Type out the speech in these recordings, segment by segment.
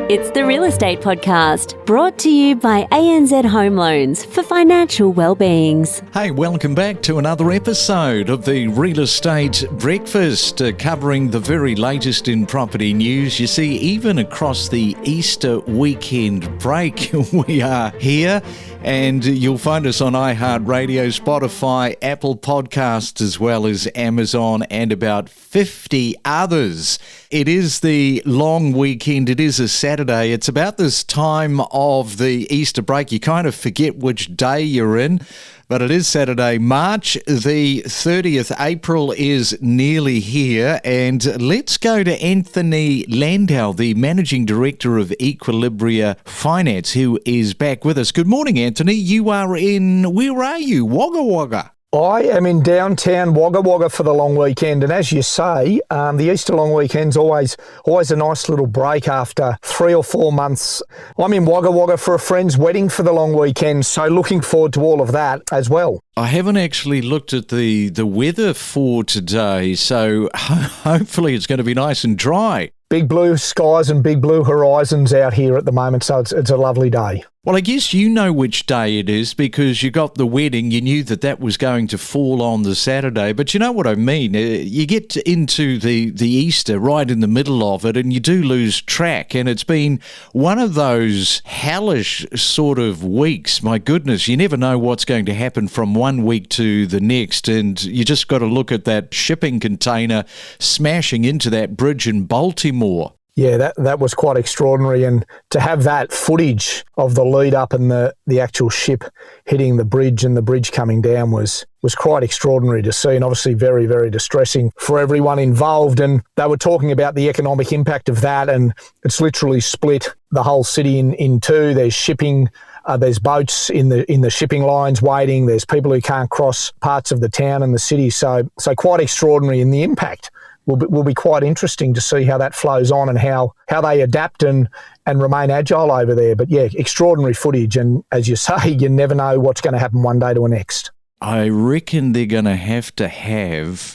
It's the Real Estate Podcast, brought to you by ANZ Home Loans for financial well-beings. Hey, welcome back to another episode of the Real Estate Breakfast, covering the very latest in property news. You see, even across the Easter weekend break, we are here, and you'll find us on iHeartRadio, Spotify, Apple Podcasts, as well as Amazon, and about 50 others. It is the long weekend. It is a Saturday. It's about this time of the Easter break. You kind of forget which day you're in, but it is Saturday, March the 30th. April is nearly here, and let's go to Anthony Landau, the Managing Director of Equilibria Finance, who is back with us. Good morning, Anthony. You are in, where are you? Wagga Wagga. I am in downtown Wagga Wagga for the long weekend, and as you say, the Easter long weekend's always a nice little break after 3 or 4 months. I'm in Wagga Wagga for a friend's wedding for the long weekend, so looking forward to all of that as well. I haven't actually looked at the weather for today, so hopefully it's going to be nice and dry. Big blue skies and big blue horizons out here at the moment, so it's a lovely day. Well, I guess you know which day it is because you got the wedding. You knew that was going to fall on the Saturday. But you know what I mean? You get into the Easter right in the middle of it and you do lose track. And it's been one of those hellish sort of weeks. My goodness, you never know what's going to happen from one week to the next. And you just got to look at that shipping container smashing into that bridge in Baltimore. Yeah, that was quite extraordinary, and to have that footage of the lead up and the actual ship hitting the bridge and the bridge coming down was quite extraordinary to see, and obviously very, very distressing for everyone involved. And they were talking about the economic impact of that, and it's literally split the whole city in two. There's shipping. There's boats in the shipping lines waiting. There's people who can't cross parts of the town and the city. So quite extraordinary, and the impact will be quite interesting to see how that flows on and how they adapt and remain agile over there. But yeah, extraordinary footage. And as you say, you never know what's going to happen one day to the next. I reckon they're going to have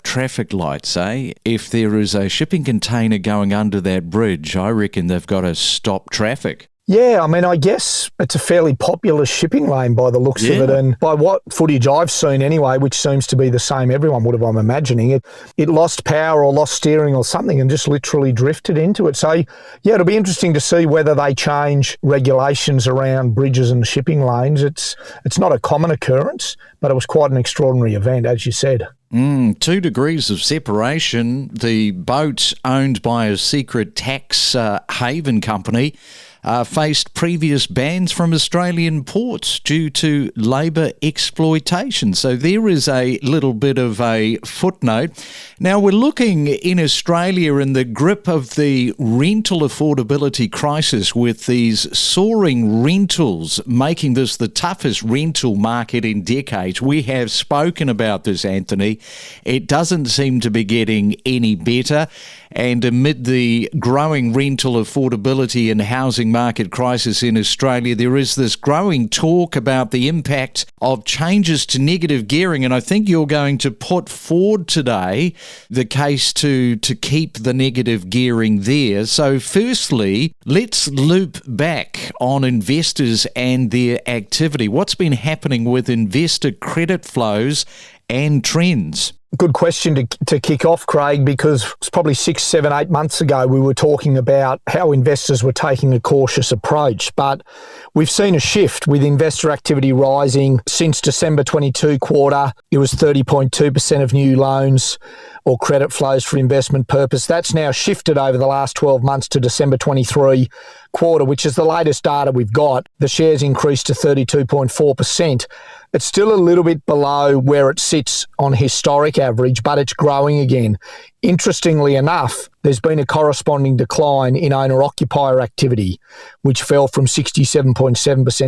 traffic lights, eh? If there is a shipping container going under that bridge, I reckon they've got to stop traffic. Yeah, I mean, I guess it's a fairly popular shipping lane by the looks of it, and by what footage I've seen anyway, which seems to be the same everyone would have, I'm imagining, it lost power or lost steering or something and just literally drifted into it. So, yeah, it'll be interesting to see whether they change regulations around bridges and shipping lanes. It's not a common occurrence, but it was quite an extraordinary event, as you said. 2 degrees of separation. The boat owned by a secret tax haven company faced previous bans from Australian ports due to labour exploitation. So there is a little bit of a footnote. Now we're looking in Australia in the grip of the rental affordability crisis, with these soaring rentals making this the toughest rental market in decades. We have spoken about this, Anthony. It doesn't seem to be getting any better. And amid the growing rental affordability and housing market crisis in Australia, there is this growing talk about the impact of changes to negative gearing. And I think you're going to put forward today the case to keep the negative gearing there. So firstly, let's loop back on investors and their activity. What's been happening with investor credit flows and trends? Good question to kick off, Craig, because it's probably 6, 7, 8 months ago we were talking about how investors were taking a cautious approach. But we've seen a shift with investor activity rising since December 22 quarter. It was 30.2% of new loans or credit flows for investment purpose. That's now shifted over the last 12 months to December 23 quarter, which is the latest data we've got. The shares increased to 32.4%. It's still a little bit below where it sits on historic average, but it's growing again. Interestingly enough, there's been a corresponding decline in owner-occupier activity, which fell from 67.7%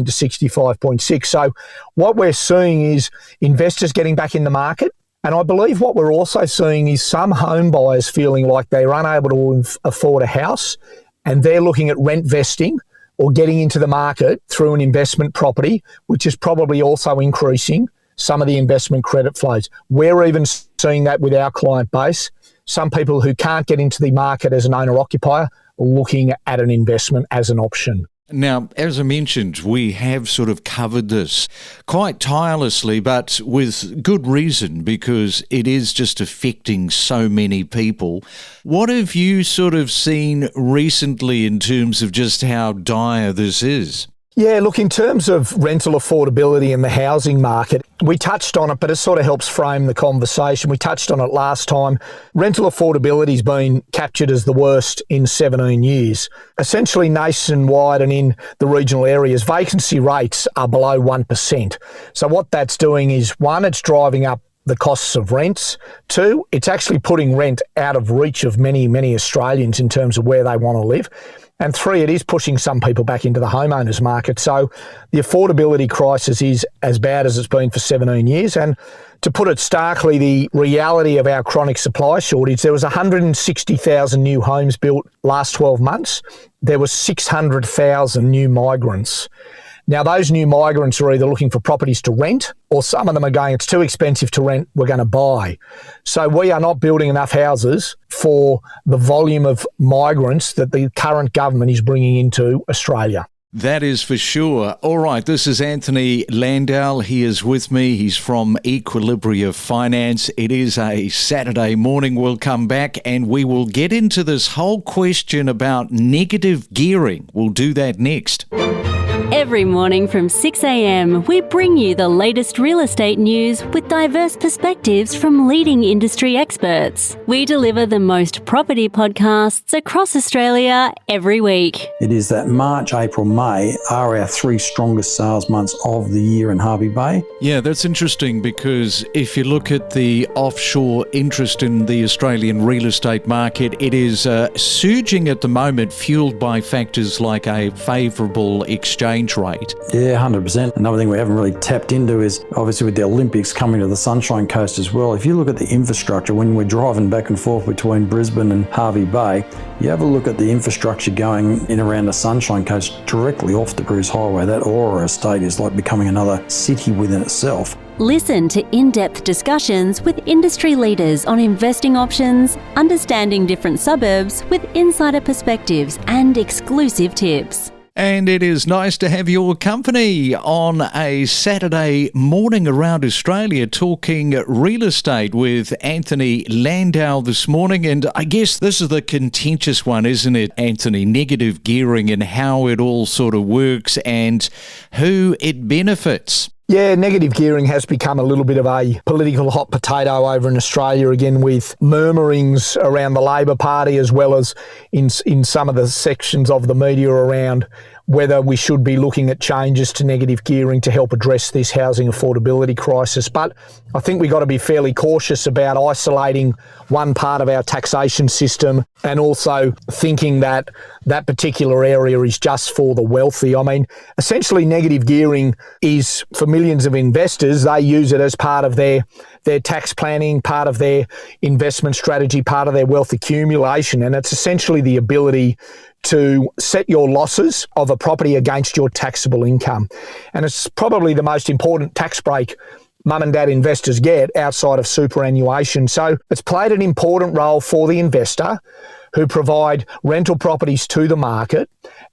to 65.6%. So what we're seeing is investors getting back in the market. And I believe what we're also seeing is some home buyers feeling like they're unable to afford a house, and they're looking at rent vesting or getting into the market through an investment property, which is probably also increasing some of the investment credit flows. We're even seeing that with our client base. Some people who can't get into the market as an owner-occupier looking at an investment as an option. Now, as I mentioned, we have sort of covered this quite tirelessly, but with good reason, because it is just affecting so many people. What have you sort of seen recently in terms of just how dire this is? Yeah, look, in terms of rental affordability in the housing market, we touched on it, but it sort of helps frame the conversation. We touched on it last time. Rental affordability has been captured as the worst in 17 years. Essentially nationwide and in the regional areas, vacancy rates are below 1%. So what that's doing is, one, it's driving up the costs of rents. Two, it's actually putting rent out of reach of many, many Australians in terms of where they want to live. And three, it is pushing some people back into the homeowners market. So the affordability crisis is as bad as it's been for 17 years. And to put it starkly, the reality of our chronic supply shortage, there was 160,000 new homes built last 12 months. There was 600,000 new migrants. Now, those new migrants are either looking for properties to rent, or some of them are going, it's too expensive to rent, we're going to buy. So we are not building enough houses for the volume of migrants that the current government is bringing into Australia. That is for sure. All right, this is Anthony Landau. He is with me. He's from Equilibria Finance. It is a Saturday morning. We'll come back and we will get into this whole question about negative gearing. We'll do that next. Every morning from 6 a.m, we bring you the latest real estate news with diverse perspectives from leading industry experts. We deliver the most property podcasts across Australia every week. It is that March, April, May are our three strongest sales months of the year in Hervey Bay. Yeah, that's interesting, because if you look at the offshore interest in the Australian real estate market, it is surging at the moment, fueled by factors like a favourable exchange rate. Yeah, 100%. Another thing we haven't really tapped into is obviously with the Olympics coming to the Sunshine Coast as well. If you look at the infrastructure, when we're driving back and forth between Brisbane and Hervey Bay, you have a look at the infrastructure going in around the Sunshine Coast directly off the Bruce Highway. That Aurora estate is like becoming another city within itself. Listen to in-depth discussions with industry leaders on investing options, understanding different suburbs with insider perspectives and exclusive tips. And it is nice to have your company on a Saturday morning around Australia, talking real estate with Anthony Landau this morning. And I guess this is the contentious one, isn't it, Anthony? Negative gearing and how it all sort of works and who it benefits. Yeah, negative gearing has become a little bit of a political hot potato over in Australia again, with murmurings around the Labor Party as well as in some of the sections of the media around whether we should be looking at changes to negative gearing to help address this housing affordability crisis. But I think we've got to be fairly cautious about isolating one part of our taxation system and also thinking that that particular area is just for the wealthy. I mean, essentially negative gearing is for millions of investors. They use it as part of their tax planning, part of their investment strategy, part of their wealth accumulation. And it's essentially the ability to set your losses of a property against your taxable income. And it's probably the most important tax break mum and dad investors get outside of superannuation. So it's played an important role for the investor who provide rental properties to the market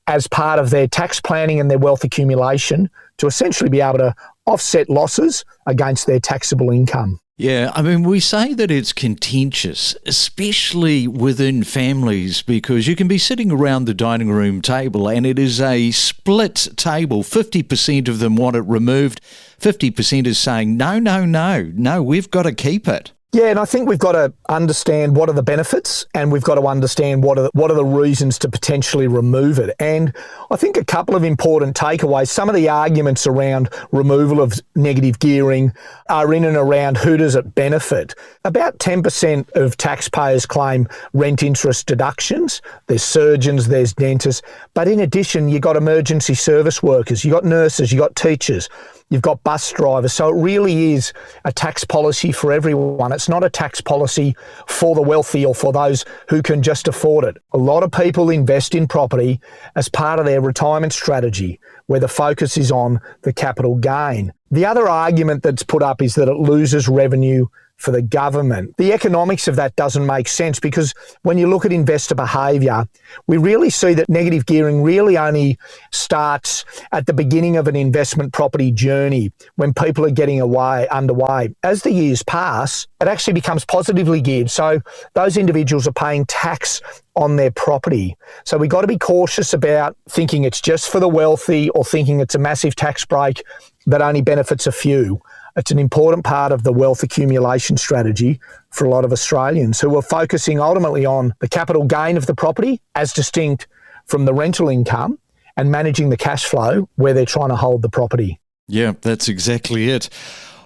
as part of their tax planning and their wealth accumulation to essentially be able to offset losses against their taxable income. Yeah, I mean, we say that it's contentious, especially within families, because you can be sitting around the dining room table and it is a split table. 50% of them want it removed. 50% is saying, no, we've got to keep it. Yeah, and I think we've got to understand what are the benefits and we've got to understand what are the reasons to potentially remove it. And I think a couple of important takeaways, some of the arguments around removal of negative gearing are in and around who does it benefit. About 10% of taxpayers claim rent interest deductions. There's surgeons, there's dentists. But in addition, you've got emergency service workers, you've got nurses, you've got teachers. You've got bus drivers. So it really is a tax policy for everyone. It's not a tax policy for the wealthy or for those who can just afford it. A lot of people invest in property as part of their retirement strategy, where the focus is on the capital gain. The other argument that's put up is that it loses revenue for the government. The economics of that doesn't make sense because when you look at investor behaviour, we really see that negative gearing really only starts at the beginning of an investment property journey when people are getting underway. As the years pass, it actually becomes positively geared. So those individuals are paying tax on their property. So we've got to be cautious about thinking it's just for the wealthy or thinking it's a massive tax break that only benefits a few. It's an important part of the wealth accumulation strategy for a lot of Australians who are focusing ultimately on the capital gain of the property as distinct from the rental income and managing the cash flow where they're trying to hold the property. Yeah, that's exactly it.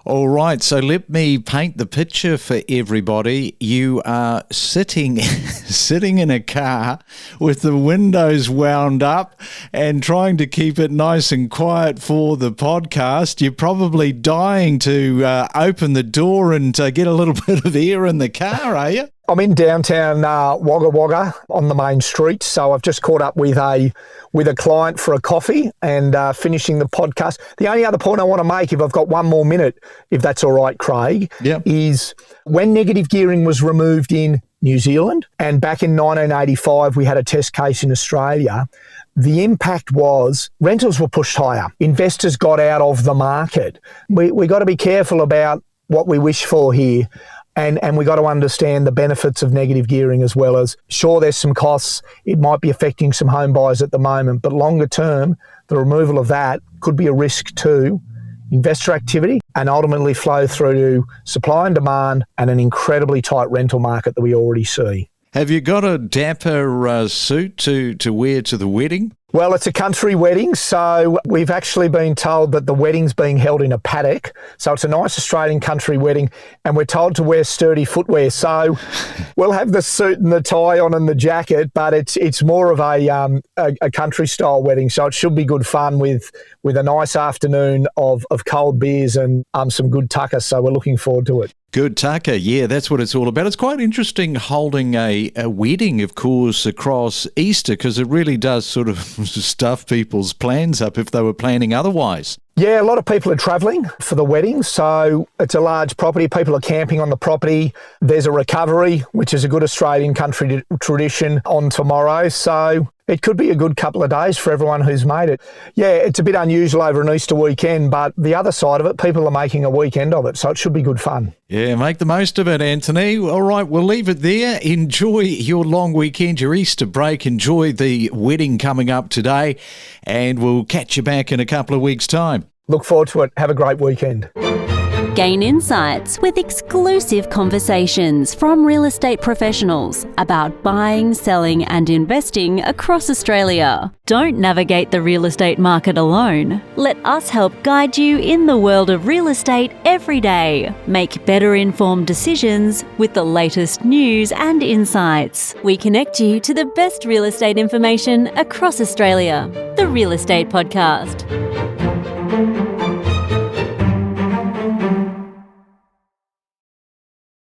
All right, so let me paint the picture for everybody. You are sitting in a car with the windows wound up and trying to keep it nice and quiet for the podcast. You're probably dying to open the door and get a little bit of air in the car, are you? I'm in downtown Wagga Wagga on the main street, so I've just caught up with a client for a coffee and finishing the podcast. The only other point I want to make, if I've got one more minute, if that's all right, Craig, is when negative gearing was removed in New Zealand and back in 1985 we had a test case in Australia, the impact was rentals were pushed higher. Investors got out of the market. We got to be careful about what we wish for here. And we got to understand the benefits of negative gearing as well as, sure, there's some costs. It might be affecting some home buyers at the moment, but longer term, the removal of that could be a risk to investor activity and ultimately flow through to supply and demand and an incredibly tight rental market that we already see. Have you got a dapper suit to wear to the wedding? Well, it's a country wedding, so we've actually been told that the wedding's being held in a paddock. So it's a nice Australian country wedding, and we're told to wear sturdy footwear. So we'll have the suit and the tie on and the jacket, but it's more of a country style wedding. So it should be good fun with a nice afternoon of cold beers and some good tucker. So we're looking forward to it. Good tucker, yeah, that's what it's all about. It's quite interesting holding a wedding, of course, across Easter, because it really does sort of stuff people's plans up if they were planning otherwise. Yeah, a lot of people are travelling for the wedding, so it's a large property. People are camping on the property. There's a recovery, which is a good Australian country tradition, on tomorrow. So it could be a good couple of days for everyone who's made it. Yeah, it's a bit unusual over an Easter weekend, but the other side of it, people are making a weekend of it, so it should be good fun. Yeah, make the most of it, Anthony. All right, we'll leave it there. Enjoy your long weekend, your Easter break. Enjoy the wedding coming up today, and we'll catch you back in a couple of weeks' time. Look forward to it. Have a great weekend. Gain insights with exclusive conversations from real estate professionals about buying, selling and investing across Australia. Don't navigate the real estate market alone. Let us help guide you in the world of real estate every day. Make better informed decisions with the latest news and insights. We connect you to the best real estate information across Australia. The Real Estate Podcast.